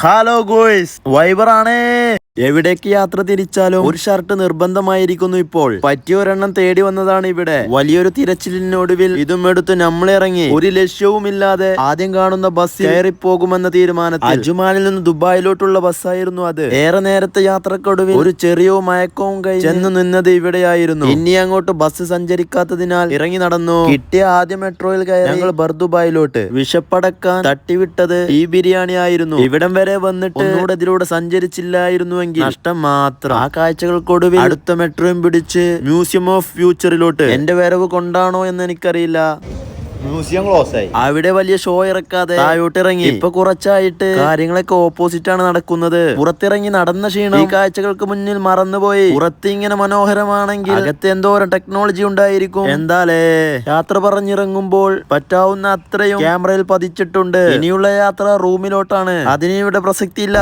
Hello ഗോയ്സ്, വൈബറാണേ. എവിടേക്ക് യാത്ര തിരിച്ചാലും ഒരു ഷർട്ട് നിർബന്ധമായിരിക്കുന്നു. ഇപ്പോൾ പറ്റിയൊരെണ്ണം തേടി വന്നതാണ് ഇവിടെ. വലിയൊരു തിരച്ചിലിനൊടുവിൽ ഇതും എടുത്ത് നമ്മളിറങ്ങി. ഒരു ലക്ഷ്യവുമില്ലാതെ ആദ്യം കാണുന്ന ബസ് കയറിപ്പോകുമെന്ന തീരുമാനത്തിൽ. അജ്മാനിൽ നിന്ന് ദുബായിലോട്ടുള്ള ബസ്സായിരുന്നു അത്. ഏറെ നേരത്തെ യാത്രക്കൊടുവിൽ ഒരു ചെറിയ മയക്കവും കഴിഞ്ഞ് ചെന്ന് നിന്നത് ഇവിടെയായിരുന്നു. ഇനി അങ്ങോട്ട് ബസ് സഞ്ചരിക്കാത്തതിനാൽ ഇറങ്ങി നടന്നു. കിട്ടിയ ആദ്യ മെട്രോയിൽ കയറി ഞങ്ങൾ ബർദുബായിലോട്ട്. വിശപ്പടക്കാൻ തട്ടിവിട്ടത് ഈ ബിരിയാണി ആയിരുന്നു. ഇവിടം വരെ വന്നിട്ട് ഒന്നുകൂടെ ഇതിലൂടെ സഞ്ചരിച്ചില്ലായിരുന്നുവെങ്കിൽ നഷ്ടം മാത്രം. ആ കാഴ്ചകൾക്കൊടുവിൽ അടുത്ത മെട്രോയും പിടിച്ച് മ്യൂസിയം ഓഫ് ഫ്യൂച്ചറിലോട്ട്. എന്റെ വരവ് കൊണ്ടാണോ എന്ന് എനിക്കറിയില്ല, മ്യൂസിയം ക്ലോസ് ആയി. അവിടെ വലിയ ഷോ ഇറക്കാതെ താഴോട്ട് ഇറങ്ങി. ഇപ്പൊ കുറച്ചായിട്ട് കാര്യങ്ങളൊക്കെ ഓപ്പോസിറ്റ് ആണ് നടക്കുന്നത്. പുറത്തിറങ്ങി നടന്ന ക്ഷീണം ഈ കാഴ്ചകൾക്ക് മുന്നിൽ മറന്നുപോയി. പുറത്ത് ഇങ്ങനെ മനോഹരമാണെങ്കിൽ അകത്ത് എന്തോരം ടെക്നോളജി ഉണ്ടായിരിക്കും. എന്താലേ, യാത്ര പറഞ്ഞിറങ്ങുമ്പോൾ പറ്റാവുന്ന അത്രയും ക്യാമറയിൽ പതിച്ചിട്ടുണ്ട്. ഇനിയുള്ള യാത്ര റൂമിലോട്ടാണ്. അതിന് ഇവിടെ പ്രസക്തി ഇല്ല.